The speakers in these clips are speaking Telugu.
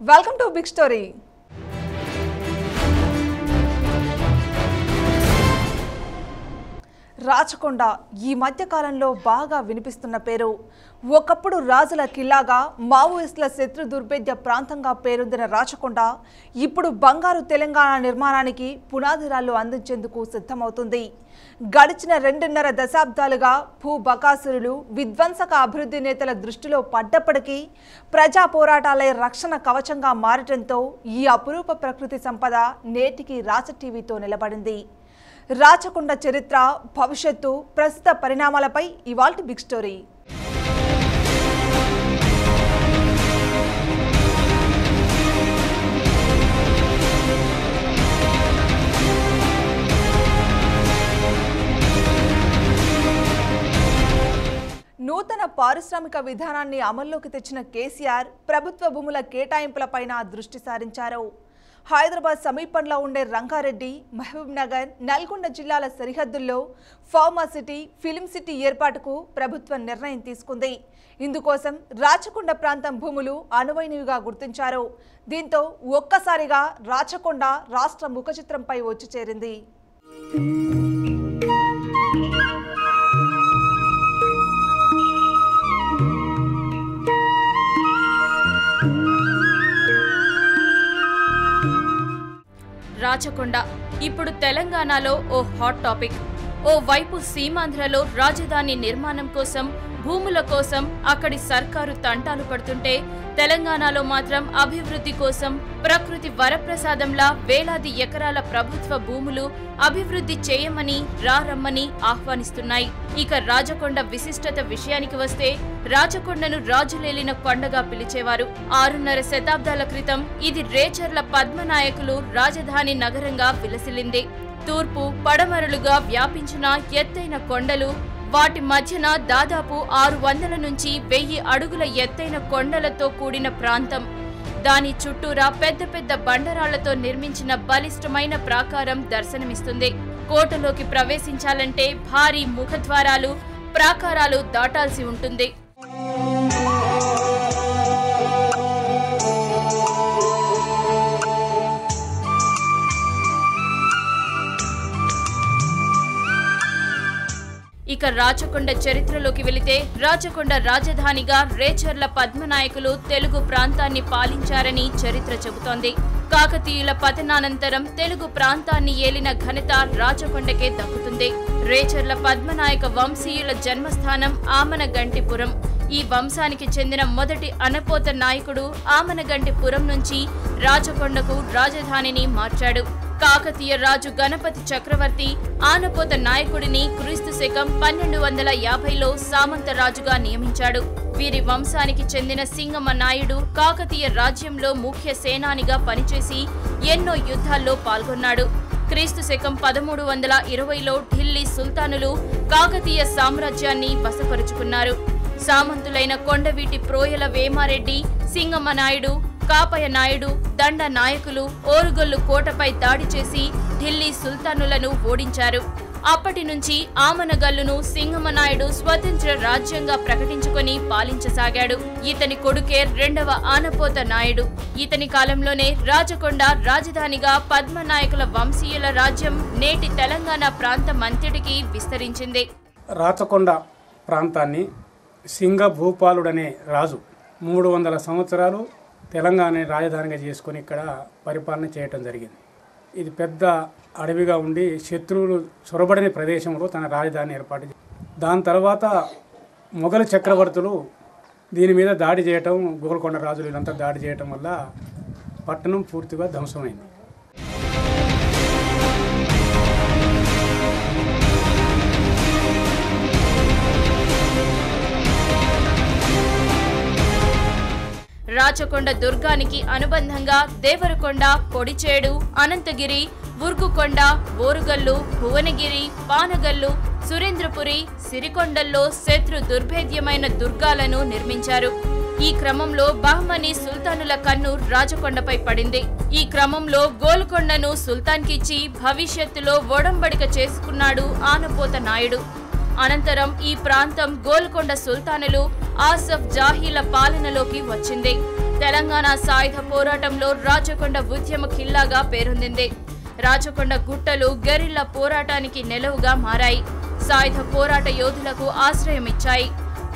Welcome to big story. Rachakonda ఈ మధ్య కాలంలో బాగా వినిపిస్తున్న పేరు. ఒకప్పుడు రాజుల కిల్లాగా, మావోయిస్టుల శత్రు దుర్భేద్య ప్రాంతంగా పేరొందిన రాచకొండ ఇప్పుడు బంగారు తెలంగాణ నిర్మాణానికి పునాదిరాళ్లు అందించేందుకు సిద్ధమవుతుంది. గడిచిన 2.5 దశాబ్దాలుగా భూబకాసురులు, విధ్వంసక అభివృద్ధి నేతల దృష్టిలో పడ్డప్పటికీ ప్రజా పోరాటాలే రక్షణ కవచంగా మారటంతో ఈ అపురూప ప్రకృతి సంపద నేటికి రాచ టీవీతో నిలబడింది. రాచకొండ చరిత్ర, భవిష్యత్తు, ప్రస్తుత పరిణామాలపై ఇవాల్టి బిగ్ స్టోరీ. నూతన పారిశ్రామిక విధానాన్ని అమల్లోకి తెచ్చిన కేసీఆర్ ప్రభుత్వ భూముల కేటాయింపులపైన దృష్టి సారించారు. హైదరాబాద్ సమీపంలో ఉండే రంగారెడ్డి, మహబూబ్ నగర్, నల్గొండ జిల్లాల సరిహద్దుల్లో ఫార్మా సిటీ, ఫిల్మ్ సిటీ ఏర్పాటుకు ప్రభుత్వం నిర్ణయం తీసుకుంది. ఇందుకోసం రాచకొండ ప్రాంతం భూములు అనువైనవిగా గుర్తించారు. దీంతో ఒక్కసారిగా రాచకొండ రాష్ట్ర ముఖచిత్రంపై వచ్చి చేరింది. రాచకొండ ఇప్పుడు తెలంగాణలో ఓ హాట్ టాపిక్. ఓ వైపు సీమాంధ్రలో రాజధాని నిర్మాణం కోసం, భూముల కోసం అక్కడి సర్కారు తంటాలు పడుతుంటే, తెలంగాణలో మాత్రం అభివృద్ధి కోసం ప్రకృతి వరప్రసాదంలా వేలాది ఎకరాల ప్రభుత్వ భూములు అభివృద్ధి చేయమని, రమ్మని ఆహ్వానిస్తున్నాయి. ఇక రాచకొండ విశిష్టత విషయానికి వస్తే, రాచకొండను రాజులేలిన కొండగా పిలిచేవారు. 6.5 శతాబ్దాల క్రితం ఇది రేచర్ల పద్మనాయకులు రాజధాని నగరంగా విలసిల్లింది. తూర్పు, పడమరలుగా వ్యాపించిన ఎత్తైన కొండలు, వాటి మధ్యన దాదాపు 600 నుంచి 1000 అడుగుల ఎత్తైన కొండలతో కూడిన ప్రాంతం. దాని చుట్టూరా పెద్ద పెద్ద బండరాళ్లతో నిర్మించిన బలిష్టమైన ప్రాకారం దర్శనమిస్తుంది. కోటలోకి ప్రవేశించాలంటే భారీ ముఖద్వారాలు, ప్రాకారాలు దాటాల్సి ఉంటుంది. ఇక రాచకొండ చరిత్రలోకి వెళితే, రాచకొండ రాజధానిగా రేచర్ల పద్మనాయకులు తెలుగు ప్రాంతాన్ని పాలించారని చరిత్ర చెబుతోంది. కాకతీయుల పతనానంతరం తెలుగు ప్రాంతాన్ని ఏలిన ఘనత రాచకొండకే దక్కుతుంది. రేచర్ల పద్మనాయక వంశీయుల జన్మస్థానం ఆమనగంటిపురం. ఈ వంశానికి చెందిన మొదటి అనపోత నాయకుడు ఆమనగంటిపురం నుంచి రాచకొండకు రాజధానిని మార్చాడు. కాకతీయ రాజు గణపతి చక్రవర్తి ఆనపోత నాయకుడిని క్రీస్తుశకం 1250లో సామంతరాజుగా నియమించాడు. వీరి వంశానికి చెందిన సింగమ నాయుడు కాకతీయ రాజ్యంలో ముఖ్య సేనానిగా పనిచేసి ఎన్నో యుద్ధాల్లో పాల్గొన్నాడు. క్రీస్తుశకం 1320లో ఢిల్లీ సుల్తానులు కాకతీయ సామ్రాజ్యాన్ని వశపరుచుకున్నారు. సామంతులైన కొండవీటి ప్రోయల వేమారెడ్డి, సింగమ నాయుడు, కాపయ నాయుడు, దండ నాయకులు ఓరుగల్లు కోటపై దాడి చేసి ఢిల్లీ సుల్తానులను ఓడించారు. అప్పటి నుంచి ఆమనగల్లును సింగమనాయుడు స్వతంత్ర రాజ్యంగా ప్రకటించుకొని పాలించసాగాడు. ఇతని కొడుకే 2వ ఆనపోత నాయుడు. ఇతని కాలంలోనే రాచకొండ రాజధానిగా పద్మనాయకుల వంశీయుల రాజ్యం నేటి తెలంగాణ ప్రాంతమంతటికి విస్తరించింది. రాచకొండ ప్రాంతాన్ని సింగభూపాలుడనే రాజు 300 సంవత్సరాలు తెలంగాణని రాజధానిగా చేసుకొని ఇక్కడ పరిపాలన చేయటం జరిగింది. ఇది పెద్ద అడవిగా ఉండి శత్రువులు చొరబడిన ప్రదేశంలో తన రాజధాని ఏర్పాటు చేసింది. దాని తర్వాత మొఘలు చక్రవర్తులు దీని మీద దాడి చేయటం, గోల్కొండ రాజులు ఇదంతా దాడి చేయటం వల్ల పట్టణం పూర్తిగా ధ్వంసమైంది. రాచకొండ దుర్గానికి అనుబంధంగా దేవరకొండ, పొడిచేడు, అనంతగిరి, ఉర్గుకొండ, ఓరుగల్లు, భువనగిరి, పానగల్లు, సురేంద్రపురి, సిరికొండల్లో శత్రు దుర్భేద్యమైన దుర్గాలను నిర్మించారు. ఈ క్రమంలో బహమనీ సుల్తానుల కన్ను రాచకొండపై పడింది. ఈ క్రమంలో గోల్కొండను సుల్తాన్కిచ్చి భవిష్యత్తులో ఒడంబడిక చేసుకున్నాడు ఆనపోత నాయుడు. అనంతరం ఈ ప్రాంతం గోల్కొండ సుల్తానులు ఆసఫ్ జాహీల పాలనలోకి వచ్చింది. తెలంగాణ సాయుధ పోరాటంలో రాచకొండ ఉద్యమ ఖిల్లాగా పేరొందింది. రాచకొండ గుట్టలు గెరిల్లా పోరాటానికి నెలవుగా మారాయి. సాయుధ పోరాట యోధులకు ఆశ్రయమిచ్చాయి.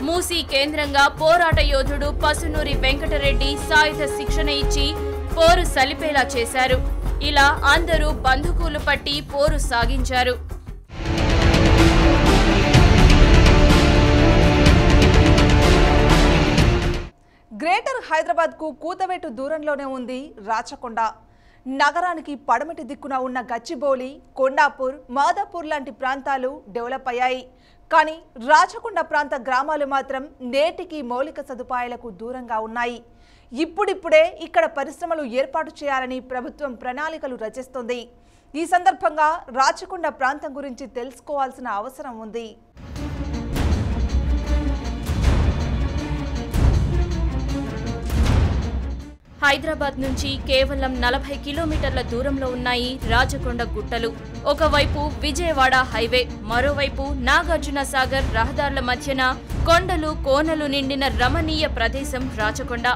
మూసీ కేంద్రంగా పోరాట యోధుడు పసునూరి వెంకటరెడ్డి సాయుధ శిక్షణ ఇచ్చి పోరు సలిపేలా చేశారు. ఇలా అందరూ బంధుకూలు పట్టి పోరు సాగించారు. గ్రేటర్ హైదరాబాద్కు కూతవేటు దూరంలోనే ఉంది రాచకొండ. నగరానికి పడమటి దిక్కున ఉన్న గచ్చిబౌలి, కొండాపూర్, మాదాపూర్ లాంటి ప్రాంతాలు డెవలప్ అయ్యాయి. కానీ రాచకొండ ప్రాంత గ్రామాలు మాత్రం నేటికి మౌలిక సదుపాయాలకు దూరంగా ఉన్నాయి. ఇప్పుడిప్పుడే ఇక్కడ పరిశ్రమలు ఏర్పాటు చేయాలని ప్రభుత్వం ప్రణాళికలు రచిస్తోంది. ఈ సందర్భంగా రాచకొండ ప్రాంతం గురించి తెలుసుకోవాల్సిన అవసరం ఉంది. హైదరాబాద్ నుంచి కేవలం 40 కిలోమీటర్ల దూరంలో ఉన్నాయి రాచకొండ గుట్టలు. ఒకవైపు విజయవాడ హైవే, మరోవైపు నాగార్జున సాగర్ రహదారుల మధ్యన కొండలు కోనలు నిండిన రమణీయ ప్రదేశం రాచకొండ.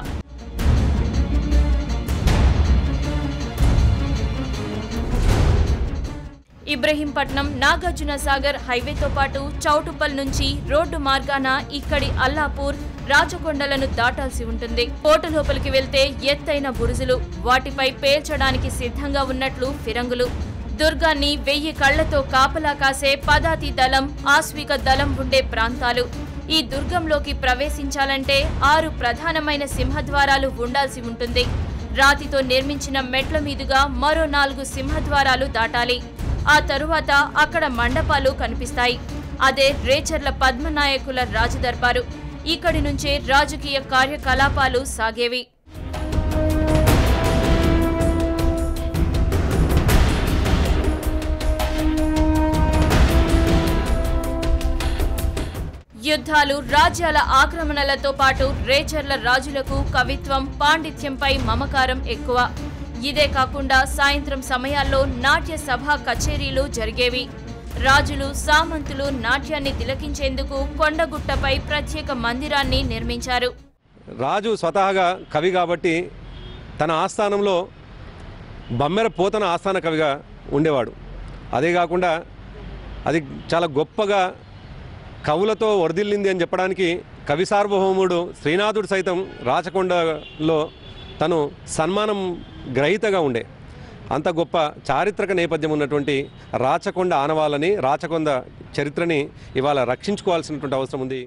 ఇబ్రహీంపట్నం నాగార్జున సాగర్ హైవేతో పాటు చౌటుప్పల్ నుంచి రోడ్డు మార్గాన ఇక్కడి అల్లాపూర్, రాచకొండలను దాటాల్సి ఉంటుంది. కోట లోపలికి వెళ్తే ఎత్తైన బురుజులు, వాటిపై పేల్చడానికి సిద్ధంగా ఉన్నట్లు ఫిరంగులు, దుర్గాన్ని 1000 కళ్లతో కాపలా కాసే పదాతి దళం, ఆశ్విక దళం ఉండే ప్రాంతాలు. ఈ దుర్గంలోకి ప్రవేశించాలంటే 6 ప్రధానమైన సింహద్వారాలు ఉండాల్సి ఉంటుంది. రాతితో నిర్మించిన మెట్ల మీదుగా మరో 4 సింహద్వారాలు దాటాలి. ఆ తరువాత అక్కడ మండపాలు కనిపిస్తాయి. అదే రేచర్ల పద్మనాయకుల రాజదర్బారు. ఇక్కడి నుంచే రాజకీయ కార్యకలాపాలు సాగేవి. యుద్ధాలు, రాజ్యాల ఆక్రమణలతో పాటు రేచర్ల రాజులకు కవిత్వం, పాండిత్యంపై మమకారం ఎక్కువ. ఇదే కాకుండా సాయంత్రం సమయాల్లో నాట్య సభ కచేరీలు జరిగేవి. రాజులు, సామంతులు నాట్యాన్ని తిలకించేందుకు కొండగుట్టపై ప్రత్యేక మందిరాన్ని నిర్మించారు. రాజు స్వతహాగా కవి కాబట్టి తన ఆస్థానంలో బమ్మెర పోతన ఆస్థాన కవిగా ఉండేవాడు. అదే కాకుండా అది చాలా గొప్పగా కవులతో వరదిల్లింది అని చెప్పడానికి కవి సార్వభౌముడు శ్రీనాథుడు సైతం రాచకొండలో తను సన్మానం గ్రహీతగా ఉండే. అంత గొప్ప చారిత్రక నేపథ్యం ఉన్నటువంటి రాచకొండ ఆనవాళ్ళని, రాచకొండ చరిత్రని ఇవాళ రక్షించుకోవాల్సినటువంటి అవసరం ఉంది.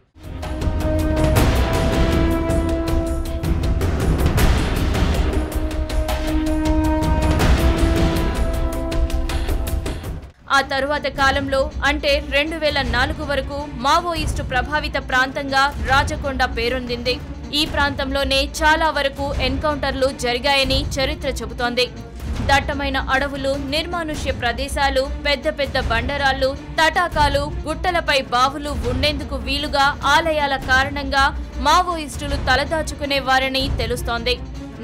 ఆ తరువాత కాలంలో అంటే 2004 వరకు మావోయిస్టు ప్రభావిత ప్రాంతంగా రాచకొండ పేరొందింది. ఈ ప్రాంతంలోనే చాలా వరకు ఎన్కౌంటర్లు జరిగాయని చరిత్ర చెబుతోంది. దట్టమైన అడవులు, నిర్మానుష్య ప్రదేశాలు, పెద్ద పెద్ద బండరాళ్లు, తటాకాలు, గుట్టలపై బావులు ఉండేందుకు వీలుగా ఆలయాల కారణంగా మావోయిస్టులు తలదాచుకునేవారని తెలుస్తోంది.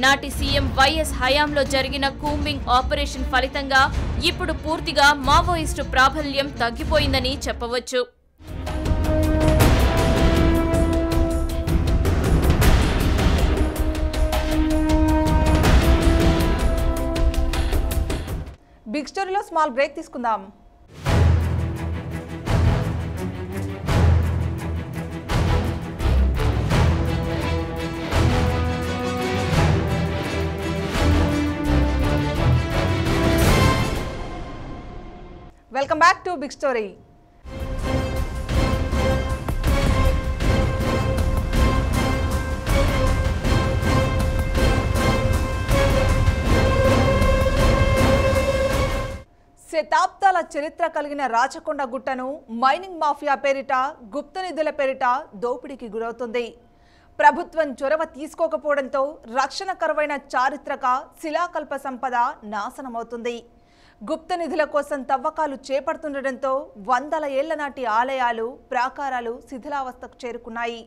నాటి సీఎం వైఎస్ హయాంలో జరిగిన కూంబింగ్ ఆపరేషన్ ఫలితంగా ఇప్పుడు పూర్తిగా మావోయిస్టు ప్రాబల్యం తగ్గిపోయిందని చెప్పవచ్చు. బిగ్ స్టోరీలో స్మాల్ బ్రేక్ తీసుకుందాం. Welcome back to big story. శతాబ్దాల చరిత్ర కలిగిన రాచకొండ గుట్టను మైనింగ్ మాఫియా పేరిట, గుప్త నిధుల పేరిట దోపిడీకి గురవుతుంది. ప్రభుత్వం చొరవ తీసుకోకపోవడంతో రక్షణ కరువైన చారిత్రక శిలాకల్ప సంపద నాశనమవుతుంది. గుప్త నిధుల కోసం తవ్వకాలు చేపడుతుండటంతో వందల ఏళ్ల నాటి ఆలయాలు, ప్రాకారాలు శిథిలావస్థకు చేరుకున్నాయి.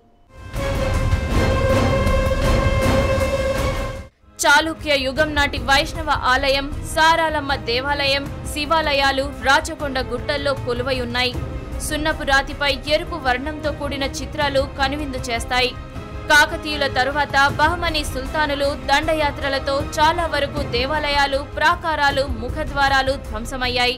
చాళుక్య యుగం నాటి వైష్ణవ ఆలయం, సారాలమ్మ దేవాలయం, శివాలయాలు రాచకొండ గుట్టల్లో కొలువై ఉన్నాయి. సున్నపు రాతిపై ఎరుపు వర్ణంతో కూడిన చిత్రాలు కనువిందు చేస్తాయి. కాకతీయుల తరువాత బహమనీ సుల్తానులు దండయాత్రలతో చాలా వరకు దేవాలయాలు, ప్రాకారాలు, ముఖద్వారాలు ధ్వంసమయ్యాయి.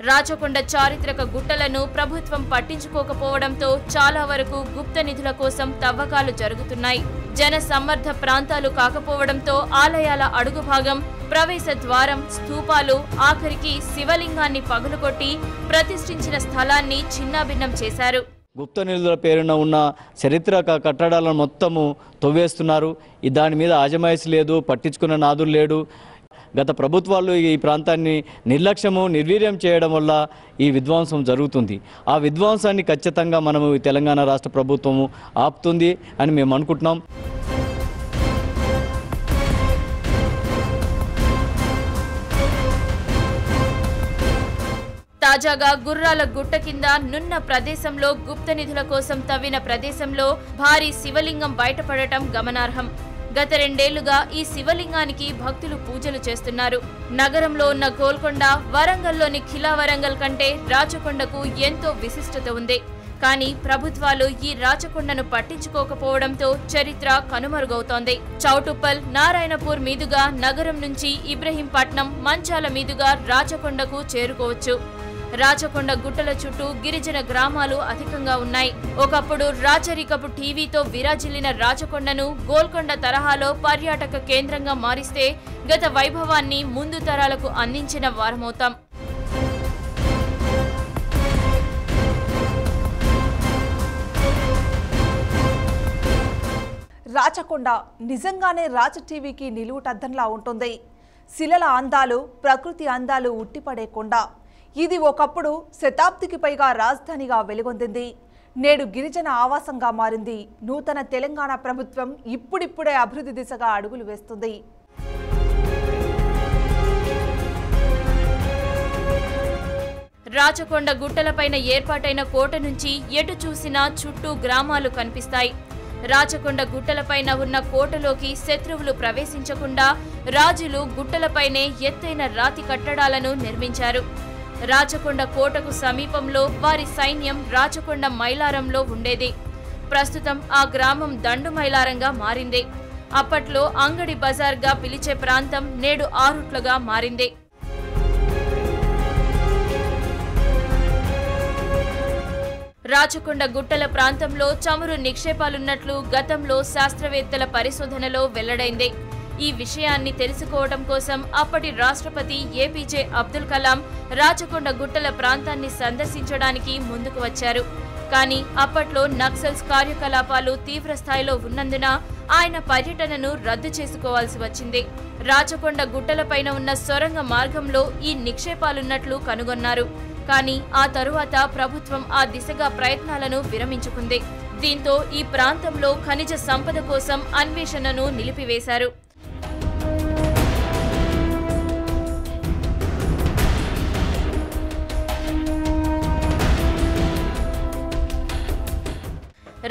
రాచకొండ చారిత్రక గుట్టలను ప్రభుత్వం పట్టించుకోకపోవడంతో చాలా వరకు గుప్త నిధుల కోసం తవ్వకాలు జరుగుతున్నాయి. జన సమ్మర్ధ ప్రాంతాలు కాకపోవడంతో ఆలయాల అడుగుభాగం, ప్రవేశ ద్వారం, స్తూపాలు, ఆఖరికి శివలింగాన్ని పగులుకొట్టి ప్రతిష్ఠించిన స్థలాన్ని చిన్నాభిన్నం చేశారు. గుప్త నిధుల పేరున ఉన్న చరిత్రక కట్టడాలను మొత్తము తవ్వేస్తున్నారు. దాని మీద ఆజమాయిషి లేదు, పట్టించుకున్న నాదులు లేడు. గత ప్రభుత్వాలు ఈ ప్రాంతాన్ని నిర్లక్ష్యము, నిర్వీర్యం చేయడం వల్ల ఈ విధ్వంసం జరుగుతుంది. ఆ విధ్వంసాన్ని ఖచ్చితంగా మనము తెలంగాణ రాష్ట్ర ప్రభుత్వము ఆపుతుంది అని మేము అనుకుంటున్నాం. తాజాగా గుర్రాల గుట్ట కింద నున్న ప్రదేశంలో గుప్త నిధుల కోసం తవ్విన ప్రదేశంలో భారీ శివలింగం బయటపడటం గమనార్హం. గత 2 ఏళ్లుగా ఈ శివలింగానికి భక్తులు పూజలు చేస్తున్నారు. నగరంలో ఉన్న గోల్కొండ, వరంగల్లోని ఖిలా వరంగల్ కంటే రాచకొండకు ఎంతో విశిష్టత ఉంది. కానీ ప్రభుత్వాలు ఈ రాచకొండను పట్టించుకోకపోవడంతో చరిత్ర కనుమరుగవుతోంది. చౌటుప్పల్, నారాయణపూర్ మీదుగా నగరం నుంచి ఇబ్రహీంపట్నం, మంచాల మీదుగా రాచకొండకు చేరుకోవచ్చు. రాచకొండ గుట్టల చుట్టూ గిరిజన గ్రామాలు అధికంగా ఉన్నాయి. ఒకప్పుడు రాచరికపు టీవీతో విరాజిల్లిన రాచకొండను గోల్కొండ తరహాలో పర్యాటక కేంద్రంగా మారిస్తే గత వైభవాన్ని ముందు తరాలకు అందించిన వారమవుతాం. రాచకొండ నిజంగానే రాజ టీవీకి నిలువుటద్దంలా ఉంటుంది. శిలల అందాలు, ప్రకృతి అందాలు ఉట్టిపడే కొండ. ఇది ఒకప్పుడు శతాబ్దికి పైగా రాజధానిగా వెలుగొందింది. నేడు గిరిజన ఆవాసంగా మారింది. నూతన తెలంగాణ ప్రభుత్వం ఇప్పుడిప్పుడే అభివృద్ధి దిశగా అడుగులు వేస్తుంది. రాచకొండ గుట్టలపైన ఏర్పాటైన కోట నుంచి ఎటు చూసినా చుట్టూ గ్రామాలు కనిపిస్తాయి. రాచకొండ గుట్టలపైన ఉన్న కోటలోకి శత్రువులు ప్రవేశించకుండా రాజులు గుట్టలపైనే ఎత్తైన రాతి కట్టడాలను నిర్మించారు. రాచకొండ కోటకు సమీపంలో వారి సైన్యం రాచకొండ మైలారంలో ఉండేది. ప్రస్తుతం ఆ గ్రామం దండు మైలారంగా మారింది. అప్పట్లో అంగడి బజార్గా పిలిచే ప్రాంతం నేడు ఆరుట్లుగా మారింది. రాచకొండ గుట్టల ప్రాంతంలో చమురు నిక్షేపాలున్నట్లు గతంలో శాస్త్రవేత్తల పరిశోధనలో వెల్లడైంది. ఈ విషయాన్ని తెలుసుకోవడం కోసం అప్పటి రాష్ట్రపతి ఏపీజే అబ్దుల్ కలాం రాచకొండ గుట్టల ప్రాంతాన్ని సందర్శించడానికి ముందుకు వచ్చారు. కానీ అప్పట్లో నక్సల్స్ కార్యకలాపాలు తీవ్ర స్థాయిలో ఉన్నందున ఆయన పర్యటనను రద్దు చేసుకోవాల్సి వచ్చింది. రాచకొండ గుట్టలపైన ఉన్న సొరంగ మార్గంలో ఈ నిక్షేపాలున్నట్లు కనుగొన్నారు. కానీ ఆ తరువాత ప్రభుత్వం ఆ దిశగా ప్రయత్నాలను విరమించుకుంది. దీంతో ఈ ప్రాంతంలో ఖనిజ సంపద కోసం అన్వేషణను నిలిపివేశారు.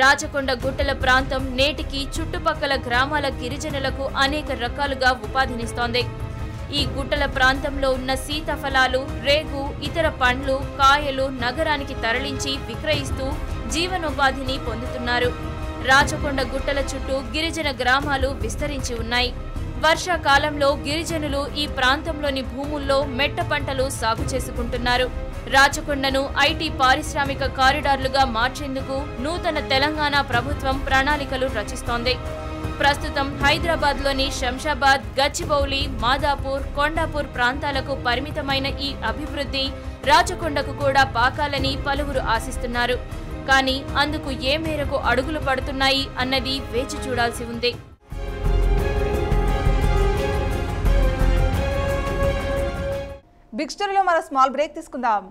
రాచకొండ గుట్టల ప్రాంతం నేటికి చుట్టుపక్కల గ్రామాల గిరిజనులకు అనేక రకాలుగా ఉపాధినిస్తోంది. ఈ గుట్టల ప్రాంతంలో ఉన్న సీతాఫలాలు, రేగు, ఇతర పండ్లు, కాయలు నగరానికి తరలించి విక్రయిస్తూ జీవనోపాధిని పొందుతున్నారు. రాచకొండ గుట్టల చుట్టూ గిరిజన గ్రామాలు విస్తరించి ఉన్నాయి. వర్షాకాలంలో గిరిజనులు ఈ ప్రాంతంలోని భూముల్లో మెట్ట పంటలు సాగు చేసుకుంటున్నారు. రాచకొండను ఐటీ పారిశ్రామిక కారిడార్లుగా మార్చేందుకు నూతన తెలంగాణ ప్రభుత్వం ప్రణాళికలు రచిస్తోంది. ప్రస్తుతం హైదరాబాద్లోని శంషాబాద్, గచ్చిబౌలి, మాదాపూర్, కొండాపూర్ ప్రాంతాలకు పరిమితమైన ఈ అభివృద్ధి రాచకొండకు కూడా పాకాలని పలువురు ఆశిస్తున్నారు. కానీ అందుకు ఏ మేరకు అడుగులు పడుతున్నాయి అన్నది వేచి చూడాల్సి ఉంది. బిగ్ స్టోరీలో మన స్మాల్ బ్రేక్ తీసుకుందాం.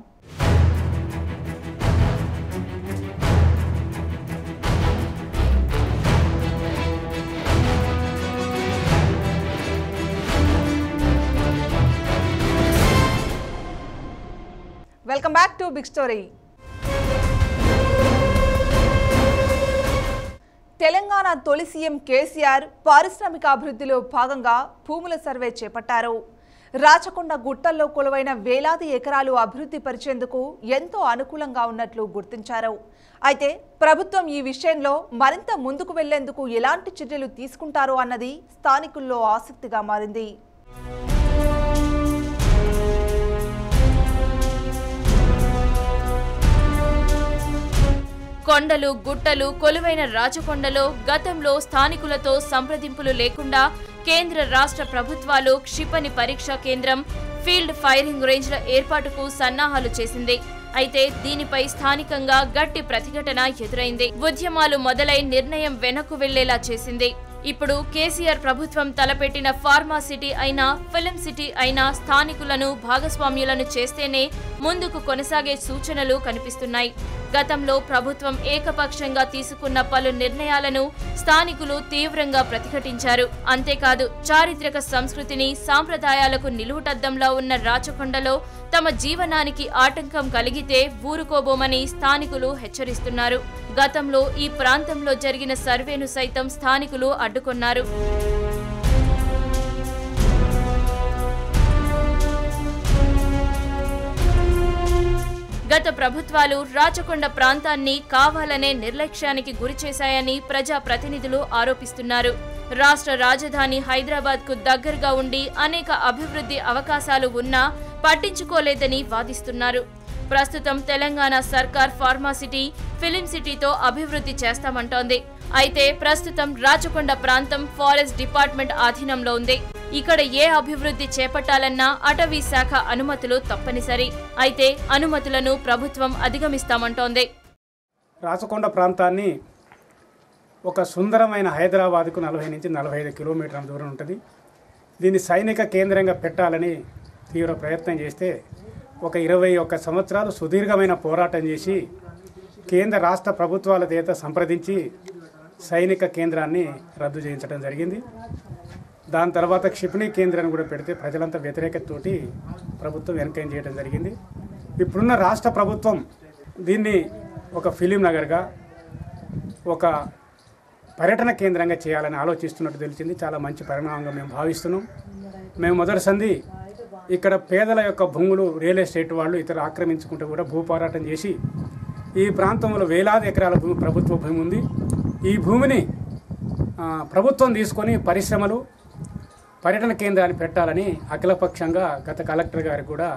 Welcome back to big story. Telangana తొలి సీఎం కేసీఆర్ పారిశ్రామిక అభివృద్ధిలో భాగంగా భూముల సర్వే చేపట్టారు. రాచకొండ గుట్టల్లో కొలువైన వేలాది ఎకరాలు అభివృద్ధి పరిచేందుకు ఎంతో అనుకూలంగా ఉన్నట్లు గుర్తించారు. అయితే ప్రభుత్వం ఈ విషయంలో మరింత ముందుకు వెళ్లేందుకు ఎలాంటి చర్యలు తీసుకుంటారో అన్నది స్థానికుల్లో ఆసక్తిగా మారింది. కొండలు గుట్టలు కొలువైన రాచకొండలో గతంలో స్థానికులతో సంప్రదింపులు లేకుండా కేంద్ర రాష్ట్ర ప్రభుత్వాలు క్షిపణి పరీక్షా కేంద్రం, ఫీల్డ్ ఫైరింగ్ రేంజ్ల ఏర్పాటుకు సన్నాహాలు చేసింది. అయితే దీనిపై స్థానికంగా గట్టి ప్రతిఘటన ఎదురైంది. ఉద్యమాలు మొదలై నిర్ణయం వెనక్కు వెళ్లేలా చేసింది. ఇప్పుడు కేసీఆర్ ప్రభుత్వం తలపెట్టిన ఫార్మా సిటీ అయినా ఫిల్మ్ సిటీ అయినా స్థానికులను భాగస్వామ్యులను చేస్తేనే ముందుకు కొనసాగే సూచనలు కనిపిస్తున్నాయి. గతంలో ప్రభుత్వం ఏకపక్షంగా తీసుకున్న పలు నిర్ణయాలను స్థానికులు తీవ్రంగా ప్రతిఘటించారు. అంతేకాదు చారిత్రక సంస్కృతిని, సాంప్రదాయాలకు నిలువుటద్దంలా ఉన్న రాచకొండలో తమ జీవనానికి ఆటంకం కలిగితే ఊరుకోబోమని స్థానికులు హెచ్చరిస్తున్నారు. గతంలో ఈ ప్రాంతంలో జరిగిన సర్వేను సైతం స్థానికులు అడ్డుకున్నారు. గత ప్రభుత్వాలు రాచకొండ ప్రాంతాన్ని కావాలనే నిర్లక్ష్యానికి గురిచేశాయని ప్రజా ప్రతినిధులు ఆరోపిస్తున్నారు. రాష్ట్ర రాజధాని హైదరాబాద్కు దగ్గరగా ఉండి అనేక అభివృద్ధి అవకాశాలు ఉన్నా పట్టించుకోలేదని వాదిస్తున్నారు. ప్రస్తుతం తెలంగాణ సర్కార్ ఫార్మా సిటీ, ఫిలిం సిటీతో అభివృద్ధి చేస్తామంటోంది. అయితే ప్రస్తుతం రాచకొండ ప్రాంతం ఫారెస్ట్ డిపార్ట్మెంట్ ఆధీనంలో ఉంది. ఇక్కడ ఏ అభివృద్ధి చేపట్టాలన్నా అటవీ శాఖ అనుమతులు తప్పనిసరి. అయితే అనుమతులను ప్రభుత్వం అధిగమిస్తామంటోంది. రాచకొండ ప్రాంతాన్ని ఒక సుందరమైన హైదరాబాద్కు 40 నుంచి 45 కిలోమీటర్ల దూరం ఉంటుంది. దీన్ని సైనిక కేంద్రంగా పెట్టాలని తీవ్ర ప్రయత్నం చేస్తే ఒక 21 సంవత్సరాలు సుదీర్ఘమైన పోరాటం చేసి కేంద్ర రాష్ట్ర ప్రభుత్వాల చేత సంప్రదించి సైనిక కేంద్రాన్ని రద్దు చేయించడం జరిగింది. దాని తర్వాత క్షిపణి కేంద్రాన్ని కూడా పెడితే ప్రజలంతా వ్యతిరేకతతోటి ప్రభుత్వం వెనకం చేయడం జరిగింది. ఇప్పుడున్న రాష్ట్ర ప్రభుత్వం దీన్ని ఒక ఫిలిం నగర్గా, ఒక పర్యటన కేంద్రంగా చేయాలని ఆలోచిస్తున్నట్టు తెలిసింది. చాలా మంచి పరిణామంగా మేము భావిస్తున్నాం. మేము మొదటి సంధి ఇక్కడ పేదల యొక్క భూములు రియల్ ఎస్టేట్ వాళ్ళు ఇతర ఆక్రమించుకుంటూ కూడా భూపోరాటం చేసి ఈ ప్రాంతంలో వేలాది ఎకరాల భూమి ప్రభుత్వ భూమి ఉంది. ఈ భూమిని ప్రభుత్వం తీసుకొని పరిశ్రమలు, పర్యటన కేంద్రాన్ని పెట్టాలని అఖిలపక్షంగా గత కలెక్టర్ గారికి కూడా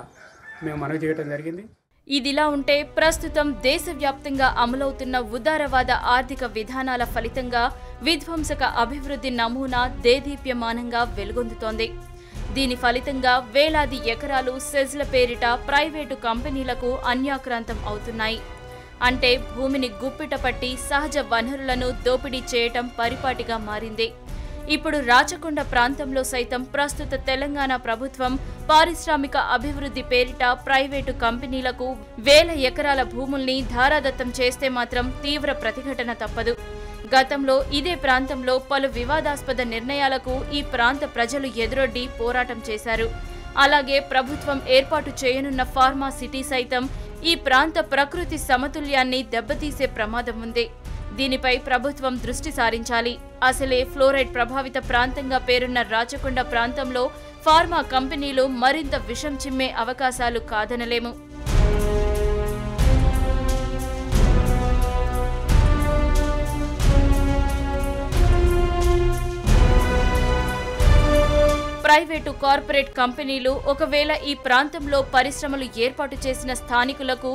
మేము మనవి చేయడం జరిగింది. ఇదిలా ఉంటే ప్రస్తుతం దేశవ్యాప్తంగా అమలవుతున్న ఉదారవాద ఆర్థిక విధానాల ఫలితంగా విధ్వంసక అభివృద్ధి నమూనా దేదీప్యమానంగా వెలుగొందుతోంది. దీని ఫలితంగా వేలాది ఎకరాలు సెజ్ల పేరిట ప్రైవేటు కంపెనీలకు అన్యాక్రాంతం అవుతున్నాయి. అంటే భూమిని గుప్పిట పట్టి సహజ వనరులను దోపిడీ చేయటం పరిపాటిగా మారింది. ఇప్పుడు రాచకొండ ప్రాంతంలో సైతం ప్రస్తుత తెలంగాణ ప్రభుత్వం పారిశ్రామిక అభివృద్ధి పేరిట ప్రైవేటు కంపెనీలకు వేల ఎకరాల భూముల్ని ధారాదత్తం చేస్తే మాత్రం తీవ్ర ప్రతిఘటన తప్పదు. గతంలో ఇదే ప్రాంతంలో పలు వివాదాస్పద నిర్ణయాలకు ఈ ప్రాంత ప్రజలు ఎదురొడ్డి పోరాటం చేశారు. అలాగే ప్రభుత్వం ఏర్పాటు చేయనున్న ఫార్మా సిటీ సైతం ఈ ప్రాంత ప్రకృతి సమతుల్యాన్ని దెబ్బతీసే ప్రమాదం ఉంది. దీనిపై ప్రభుత్వం దృష్టి సారించాలి. అసలే ఫ్లోరైడ్ ప్రభావిత ప్రాంతంగా పేరున్న రాచకొండ ప్రాంతంలో ఫార్మా కంపెనీలు మరింత విషం చిమ్మే అవకాశాలు కాదనలేము. ప్రైవేటు కార్పొరేట్ కంపెనీలు ఒకవేళ ఈ ప్రాంతంలో పరిశ్రమలు ఏర్పాటు చేసిన స్థానికులకు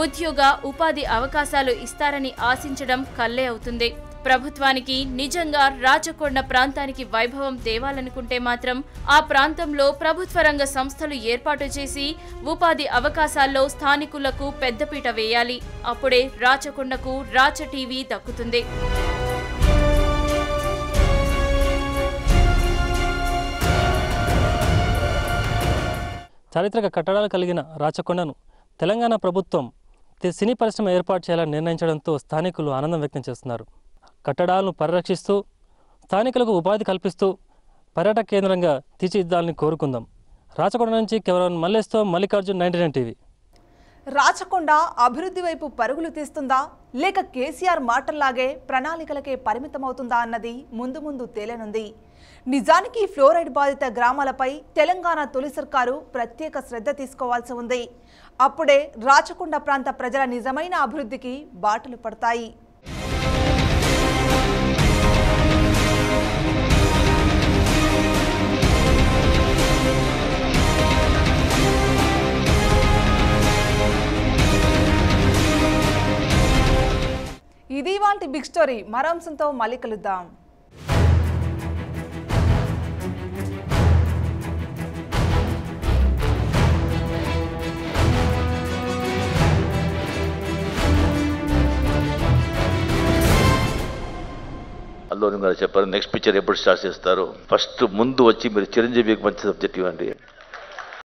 ఉద్యోగ, ఉపాధి అవకాశాలు ఇస్తారని ఆశించడం కల్లే అవుతుంది. ప్రభుత్వానికి నిజంగా రాచకొండ ప్రాంతానికి వైభవం తేవాలనుకుంటే మాత్రం ఆ ప్రాంతంలో ప్రభుత్వ రంగ సంస్థలు ఏర్పాటు చేసి ఉపాధి అవకాశాల్లో స్థానికులకు పెద్దపీట వేయాలి. అప్పుడే రాచకొండకు రాచ టీవీ దక్కుతుంది. చారిత్రక కట్టడాలు కలిగిన రాచకొండను తెలంగాణ ప్రభుత్వం సినీ పరిశ్రమ ఏర్పాటు చేయాలని నిర్ణయించడంతో స్థానికులు ఆనందం వ్యక్తం చేస్తున్నారు. కట్టడాలను పరిరక్షిస్తూ స్థానికులకు ఉపాధి కల్పిస్తూ పర్యాటక కేంద్రంగా తీర్చిదిద్దాలని కోరుకుందాం. రాచకొండ నుంచి కేవలం మల్లేష్తో మల్లికార్జున్, 99 టీవీ. రాచకొండ అభివృద్ధి వైపు పరుగులు తీస్తుందా లేక కేసీఆర్ మాటల్లాగే ప్రణాళికలకే పరిమితమవుతుందా అన్నది ముందు ముందు తేలనుంది. నిజానికి ఫ్లోరైడ్ బాధిత గ్రామాలపై తెలంగాణ తొలి సర్కారు ప్రత్యేక శ్రద్ధ తీసుకోవాల్సి ఉంది. అప్పుడే రాచకొండ ప్రాంత ప్రజల నిజమైన అభివృద్ధికి బాటలు పడతాయి. ఇది ఇవాల్టి బిగ్ స్టోరీ. మరో అంశంతో మళ్ళీ కలుద్దాం. అల్లు అర్జున్ గారు చెప్పారు నెక్స్ట్ పిక్చర్ ఎప్పుడు స్టార్ట్ చేస్తారు, ఫస్ట్ ముందు వచ్చి మీరు చిరంజీవికి మంచి సబ్జెక్ట్ ఇవ్వండి.